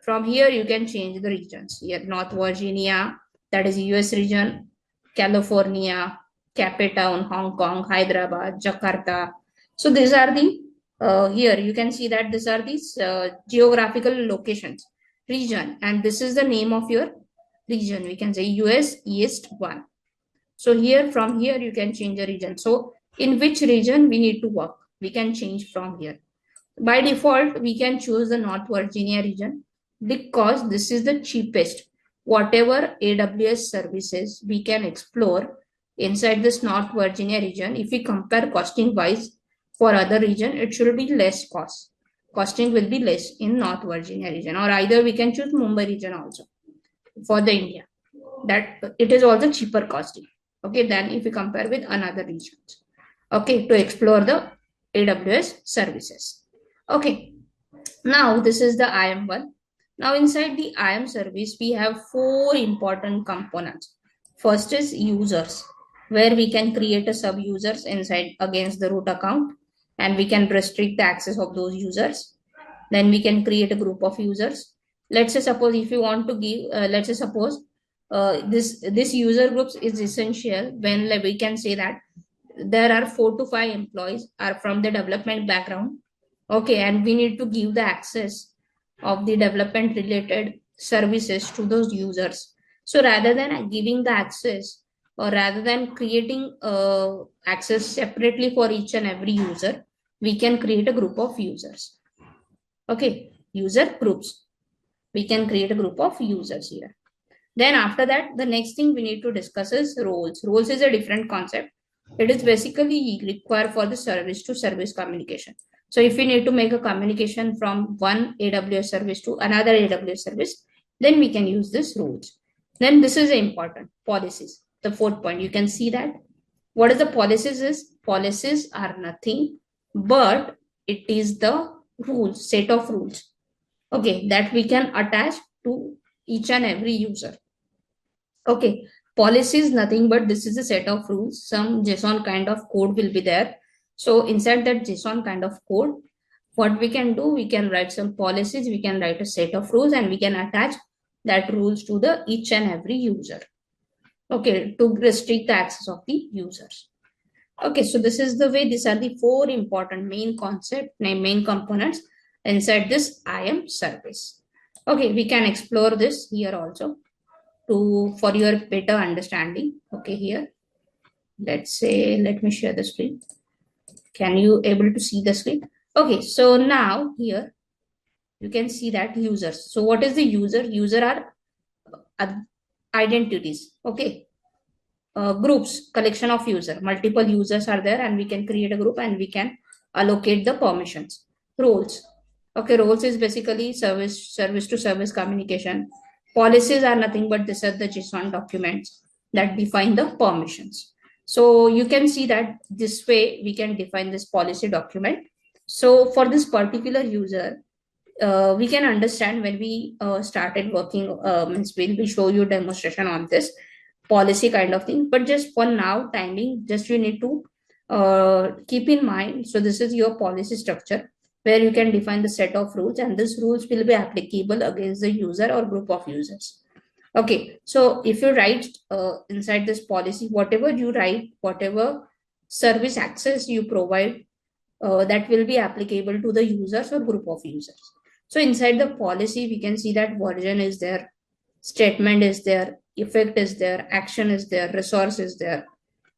From here you can change the regions. Here North Virginia, that is US region, California, Cape Town, Hong Kong, Hyderabad, Jakarta. So these are the here you can see that these are these geographical locations, region, and this is the name of your region. We can say US East 1. So here from here you can change the region. So in which region we need to work, we can change from here. By default, we can choose the North Virginia region because this is the cheapest. Whatever AWS services we can explore inside this North Virginia region, if we compare costing wise for other region, it should be less cost. Costing will be less in North Virginia region, or either we can choose Mumbai region also for the India. That it is also cheaper costing. Okay, than if we compare with another regions. Okay, to explore the AWS services. Okay, now this is the IAM one. Now inside the IAM service, we have four important components. First is users, where we can create a sub users inside against the root account, and we can restrict the access of those users. Then we can create a group of users. Let's say suppose if you want to give, let's say suppose this user groups is essential when we can say that there are 4 to 5 employees are from the development background. Okay, and we need to give the access of the development related services to those users. So rather than giving the access, or rather than creating access separately for each and every user, we can create a group of users. Okay, user groups. We can create a group of users here. Then after that, the next thing we need to discuss is roles. Roles is a different concept. It is basically required for the service to service communication. So if we need to make a communication from one AWS service to another AWS service, then we can use this roles. Then this is important, policies. The fourth point, you can see that. What is the policies is? Policies are nothing, but it is the rules, set of rules. Okay, that we can attach to each and every user. Okay, policy is nothing but this is a set of rules. Some JSON kind of code will be there. So inside that JSON kind of code, what we can do, we can write some policies, we can write a set of rules, and we can attach that rules to the each and every user. Okay, to restrict the access of the users. Okay, so this is the way, these are the four important main concept, main components inside this IAM service. Okay, we can explore this here also for your better understanding. Okay, here let's say, let me share the screen. Can you able to see the screen? Okay, so now here you can see that users. So what is the user? User are uh, identities. Okay, groups, collection of user, multiple users are there, and we can create a group and we can allocate the permissions. Roles. Okay, roles is basically service to service communication. Policies are nothing but these are the JSON documents that define the permissions. So you can see that this way we can define this policy document. So for this particular user, we can understand when we started working, means we'll show you demonstration on this policy kind of thing, but just for now timing, just you need to keep in mind. So this is your policy structure where you can define the set of rules, and these rules will be applicable against the user or group of users. Okay, so if you write inside this policy, whatever you write, whatever service access you provide, that will be applicable to the users or group of users. So inside the policy, we can see that version is there, statement is there, effect is there, action is there, resource is there.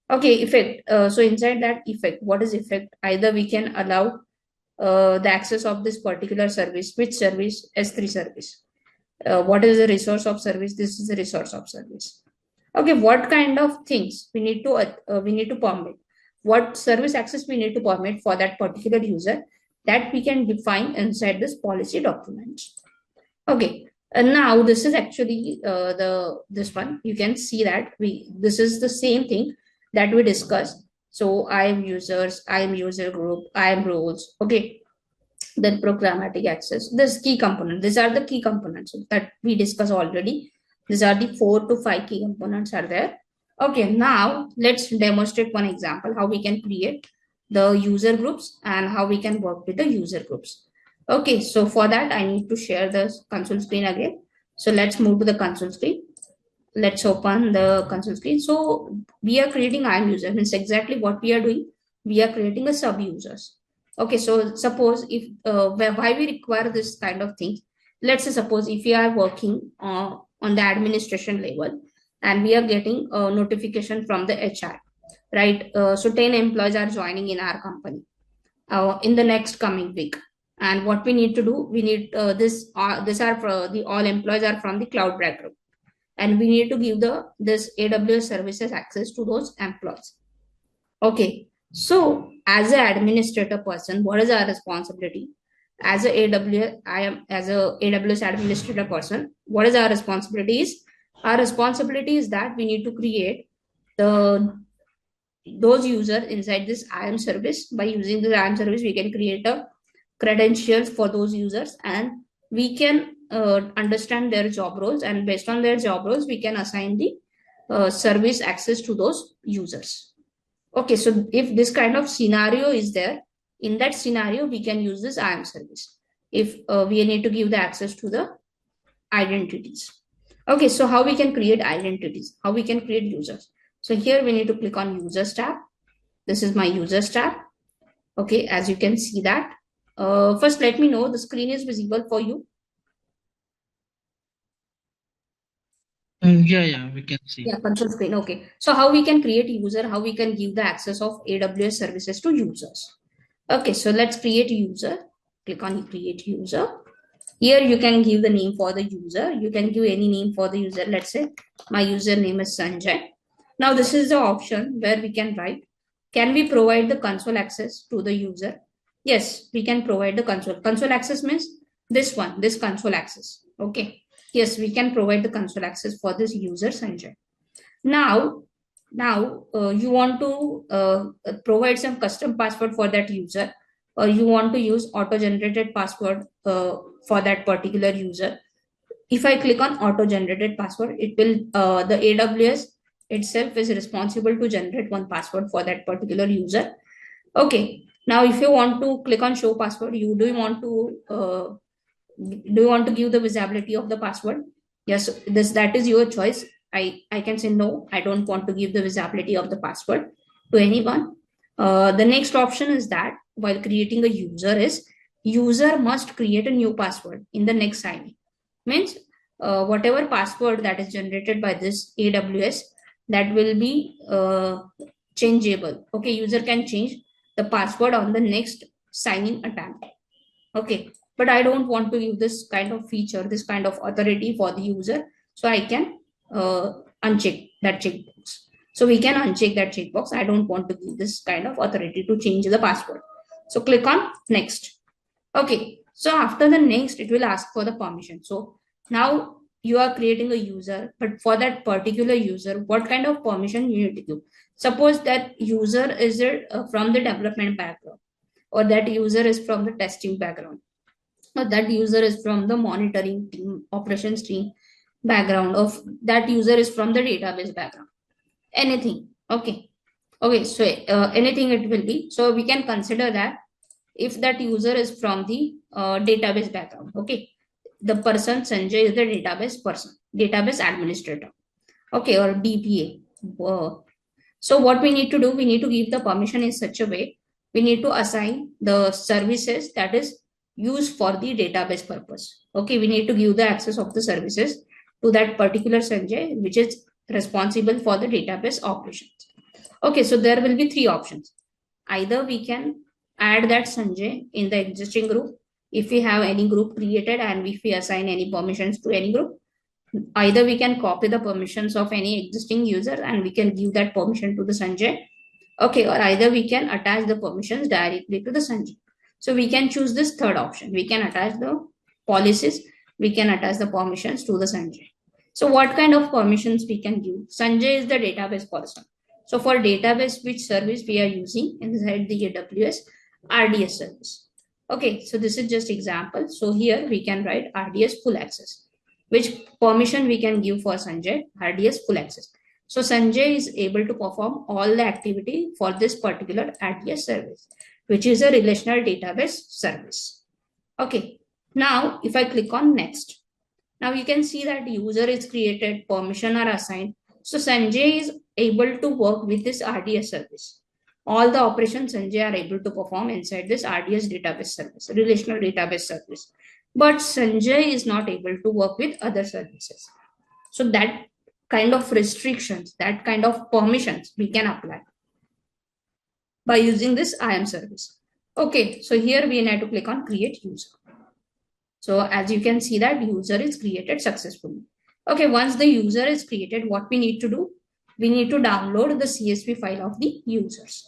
Okay, effect. So inside that effect, what is effect? Either we can allow the access of this particular service, which service, S3 service. What is the resource of service? This is the resource of service. Okay, what kind of things we need to permit? What service access we need to permit for that particular user, that we can define inside this policy document. Okay, and now this is actually this one. You can see that this is the same thing that we discussed. So I am users, I am user group, I am roles. Okay, then programmatic access. This key component. These are the key components that we discussed already. These are the 4 to 5 key components are there. Okay, now let's demonstrate one example how we can create the user groups and how we can work with the user groups. Okay, so for that I need to share the console screen again. So let's move to the console screen. Let's open the console screen. So we are creating IAM user, means exactly what we are doing. We are creating a sub users. Okay, so suppose if why we require this kind of thing. Let's say suppose if we are working on the administration level and we are getting a notification from the HR, right? So 10 employees are joining in our company in the next coming week. And what we need to do, we need this are for the all employees are from the cloud background, and we need to give this AWS services access to those employees. Okay, so as an administrator person, what is our responsibility? As a AWS, I am as a AWS administrator person. What is our responsibility? Our responsibility is that we need to create those users inside this IAM service. By using the IAM service, we can create a credentials for those users, and we can understand their job roles, and based on their job roles, we can assign the service access to those users. Okay, so if this kind of scenario is there, in that scenario, we can use this IAM service if we need to give the access to the identities. Okay, so how we can create identities, how we can create users. So here we need to click on users tab. This is my users tab. Okay, as you can see that. First, let me know the screen is visible for you. Yeah, we can see. Yeah, control screen. Okay. So how we can create user, how we can give the access of AWS services to users. Okay, so let's create user. Click on create user. Here you can give the name for the user. You can give any name for the user. Let's say my username is Sanjay. Now this is the option where we can write, can we provide the console access to the user? Yes, we can provide the console. Console access means this one, this console access. Okay. Yes, we can provide the console access for this user Sanjay. Now you want to provide some custom password for that user, or you want to use auto-generated password for that particular user. If I click on auto-generated password, it will the AWS itself is responsible to generate one password for that particular user. Okay. Now, if you want to click on show password, do you want to give the visibility of the password? Yes, that is your choice. I can say no, I don't want to give the visibility of the password to anyone. The next option is that while creating a user must create a new password in the next sign. Means whatever password that is generated by this AWS, that will be changeable. Okay, user can change the password on the next sign-in attempt. Okay, but I don't want to give this kind of feature, this kind of authority for the user. So I can uncheck that checkbox. So we can uncheck that checkbox. I don't want to give this kind of authority to change the password. So click on next. Okay, so after the next, it will ask for the permission. So now you are creating a user, but for that particular user, what kind of permission you need to give? Suppose that user is from the development background, or that user is from the testing background, or that user is from the monitoring team, operations team background, of that user is from the database background. Anything. Okay. Okay, so anything it will be. So we can consider that if that user is from the database background. Okay, the person Sanjay is the database person, database administrator. Okay, or DBA. So what we need to do, we need to give the permission in such a way, we need to assign the services that is used for the database purpose. Okay, we need to give the access of the services to that particular Sanjay, which is responsible for the database operations. Okay, so there will be three options. Either we can add that Sanjay in the existing group, if we have any group created and if we assign any permissions to any group. Either we can copy the permissions of any existing user and we can give that permission to the Sanjay. Okay, or either we can attach the permissions directly to the Sanjay. So we can choose this third option. We can attach the policies, we can attach the permissions to the Sanjay. So what kind of permissions we can give? Sanjay is the database person. So for database, which service we are using inside the AWS? RDS service. Okay, so this is just example. So here we can write RDS full access. Which permission we can give for Sanjay? RDS full access. So Sanjay is able to perform all the activity for this particular RDS service, which is a relational database service. Okay, now if I click on next, now you can see that user is created, permission are assigned. So Sanjay is able to work with this RDS service. All the operations Sanjay are able to perform inside this RDS database service, relational database service. But Sanjay is not able to work with other services. So that kind of restrictions, that kind of permissions we can apply by using this IAM service. Okay, so here we need to click on create user. So as you can see that user is created successfully. Okay, once the user is created, what we need to do? We need to download the CSV file of the users.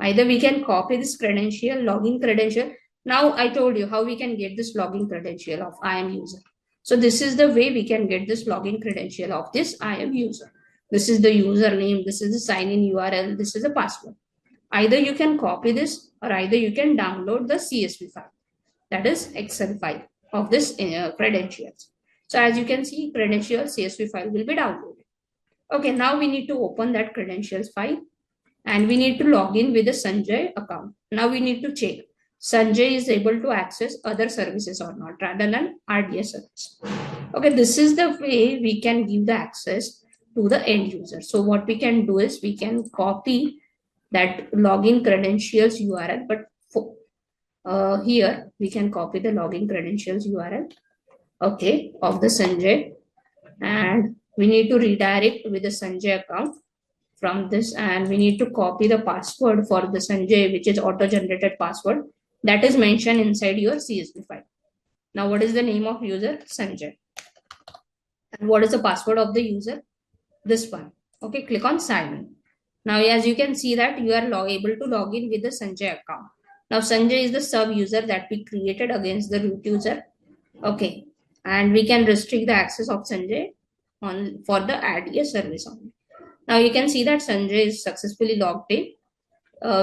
Either we can copy this credential, login credential. Now I told you how we can get this login credential of IAM user. So this is the way we can get this login credential of this IAM user. This is the username, this is the sign-in URL, this is the password. Either you can copy this or either you can download the CSV file, that is Excel file of this credentials. So as you can see, credential CSV file will be downloaded. Okay, now we need to open that credentials file and we need to log in with the Sanjay account. Now we need to check Sanjay is able to access other services or not rather than RDS service. Okay, this is the way we can give the access to the end user. So what we can do is we can copy that login credentials URL, but for, here we can copy the login credentials URL, okay, of the Sanjay, and we need to redirect with the Sanjay account from this, and we need to copy the password for the Sanjay, which is auto-generated password that is mentioned inside your CSV file. Now, what is the name of user? Sanjay. And what is the password of the user? This one. Okay, click on sign in. Now, as you can see that you are able to log in with the Sanjay account. Now, Sanjay is the sub user that we created against the root user. Okay, and we can restrict the access of Sanjay on for the RDS service only. Now you can see that Sanjay is successfully logged in.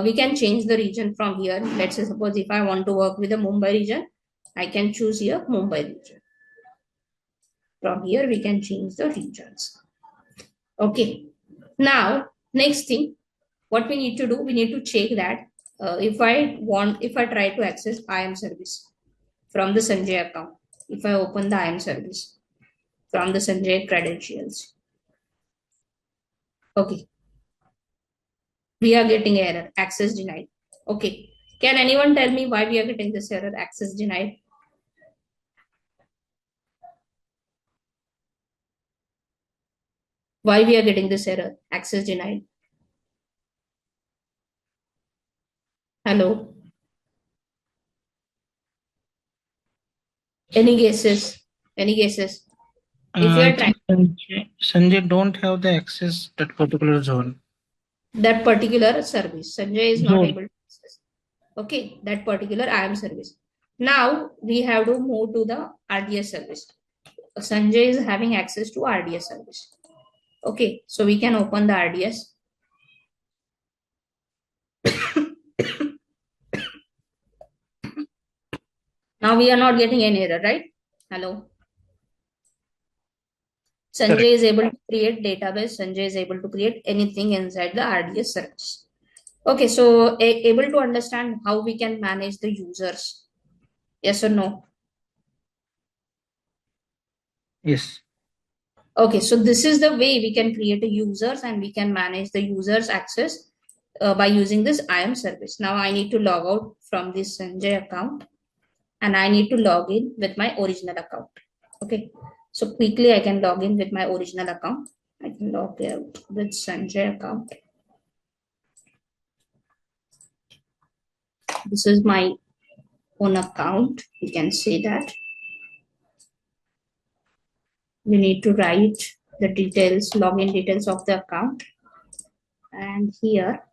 We can change the region from here. Let's say suppose if I want to work with the Mumbai region, I can choose here Mumbai region. From here we can change the regions. Okay. Now next thing, what we need to do, we need to check that if I try to access IAM service from the Sanjay account, if I open the IAM service from the Sanjay credentials. Okay. We are getting error, access denied. Okay. Can anyone tell me why we are getting this error, access denied? Why we are getting this error, access denied? Hello. Any guesses? Any guesses? If you I are trying think Sanjay don't have the access that particular zone. that particular service, Sanjay is not Zone. able to access. Okay, that particular IAM service. Now we have to move to the RDS service. Sanjay is having access to RDS service. Okay, so we can open the RDS. Now we are not getting any error, right? Hello. Correct. Sanjay is able to create database. Sanjay is able to create anything inside the RDS service. Okay, so able to understand how we can manage the users. Yes or no? Yes. Okay, so this is the way we can create a users and we can manage the users access by using this IAM service. Now I need to log out from this Sanjay account and I need to log in with my original account. Okay, so quickly I can log in with my original account. I can log out with Sanjay account. This is my own account. You can see that. You need to write the details, login details of the account. And here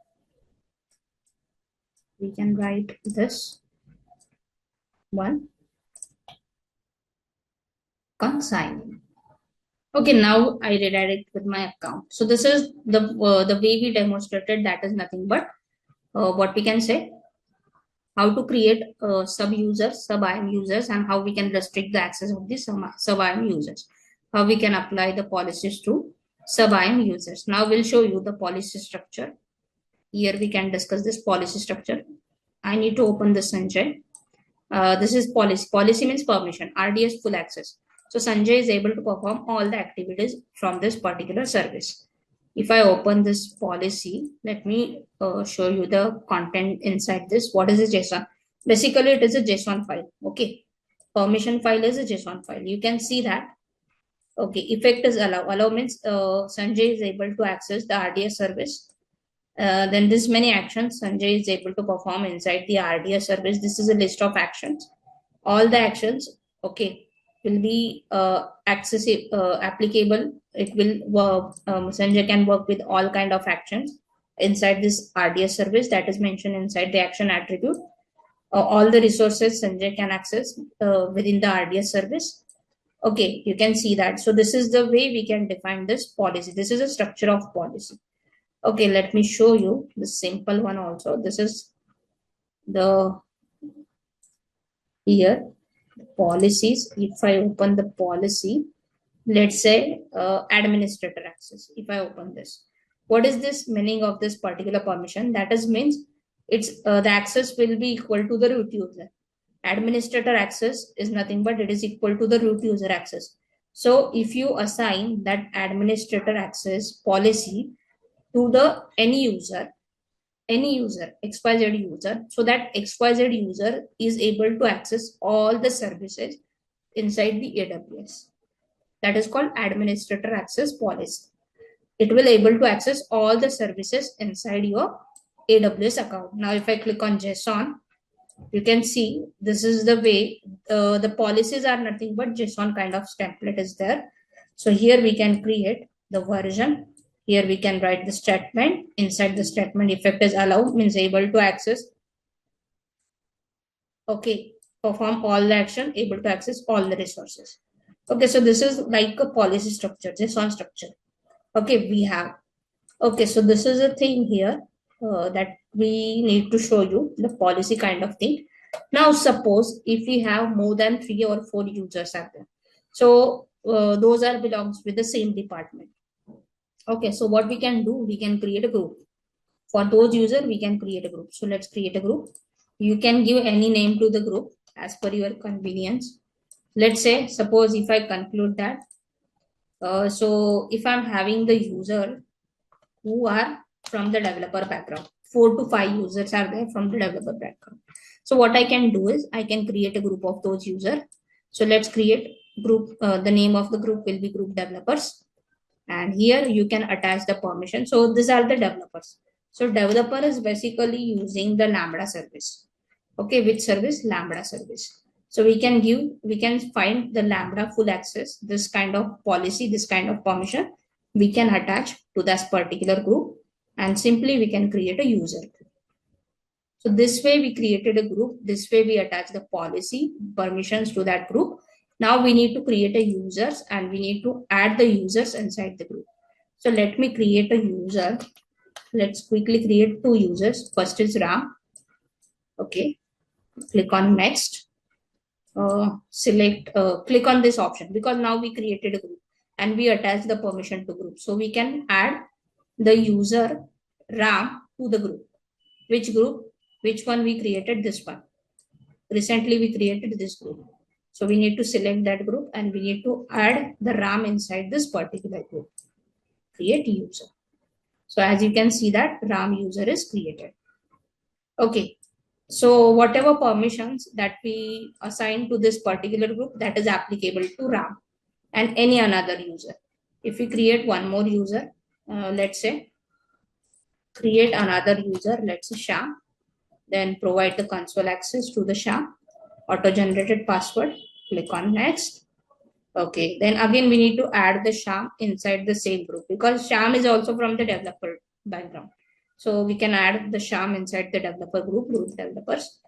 we can write this one, sign in. Okay, now I redirect with my account. So this is the way we demonstrated. That is nothing but what we can say, how to create sub users, sub IAM users, and how we can restrict the access of the sub IAM users. How we can apply the policies to sub IAM users. Now we'll show you the policy structure. Here we can discuss this policy structure. I need to open this Sanjay. This is policy. Policy means permission. RDS full access. So Sanjay is able to perform all the activities from this particular service. If I open this policy, let me show you the content inside this. What is a JSON? Basically, it is a JSON file. Okay. Permission file is a JSON file. You can see that. Okay. Effect is allow. Allow means Sanjay is able to access the RDS service. Then this many actions Sanjay is able to perform inside the RDS service. This is a list of actions. All the actions, okay, will be accessible, applicable. It will work. Sanjay can work with all kind of actions inside this RDS service that is mentioned inside the action attribute. All the resources Sanjay can access within the RDS service. Okay, you can see that. So this is the way we can define this policy. This is a structure of policy. Okay, let me show you the simple one also. This is the here policies. If I open the policy, let's say administrator access. If I open this, what is this meaning of this particular permission? That is means it's the access will be equal to the root user. Administrator access is nothing but it is equal to the root user access. So if you assign that administrator access policy to the any user, XYZ user, so that XYZ user is able to access all the services inside the AWS. That is called administrator access policy. It will able to access all the services inside your AWS account. Now, if I click on JSON, you can see this is the way the policies are nothing but JSON kind of template is there. So here we can create the version. Here we can write the statement. Inside the statement, effect is allow means able to access. Okay, perform all the action, able to access all the resources. Okay, so this is like a policy structure, JSON structure. Okay, we have. Okay, so this is a thing here that we need to show you the policy kind of thing. Now, suppose if we have more than 3 or 4 users out there, so those are belongs with the same department. Okay, so what we can do, we can create a group. For those user, we can create a group. So let's create a group. You can give any name to the group as per your convenience. Let's say, suppose if I conclude that, so if I'm having the user who are from the developer background, 4 to 5 users are there from the developer background. So what I can do is I can create a group of those users. So let's create group. The name of the group will be group developers. And here you can attach the permission. So these are the developers. So developer is basically using the Lambda service. Okay, which service? Lambda service. So we can find the Lambda full access, this kind of policy, this kind of permission we can attach to that particular group, and simply we can create a user. So this way we created a group. This way we attach the policy permissions to that group. Now we need to create a users and we need to add the users inside the group. So let me create a user. Let's quickly create two users. First is Ram. Okay. Click on next. Click on this option because now we created a group and we attach the permission to group. So we can add the user Ram to the group. Which group? Which one we created? This one. Recently we created this group. So we need to select that group and we need to add the Ram inside this particular group. Create user. So as you can see that Ram user is created. Okay. So whatever permissions that we assign to this particular group, that is applicable to Ram and any another user. If we create one more user, let's say create another user, let's say Sham, then provide the console access to the Sham, auto-generated password, click on next. Okay, then again we need to add the Sham inside the same group because Sham is also from the developer background. So we can add the Sham inside the developer group developers.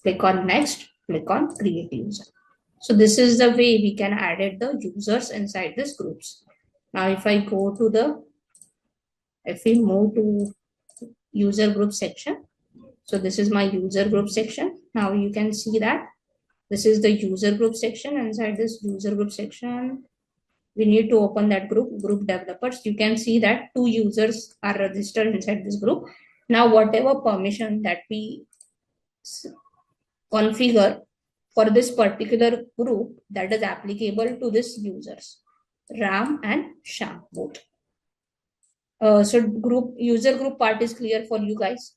Click on next, click on create user. So this is the way we can add the users inside these groups. Now if I go to if we move to user group section, so this is my user group section. Now you can see that this is the user group section. Inside this user group section, we need to open that group developers. You can see that two users are registered inside this group. Now whatever permission that we configure for this particular group, that is applicable to this users, Ram and Sham both. So user group part is clear for you guys.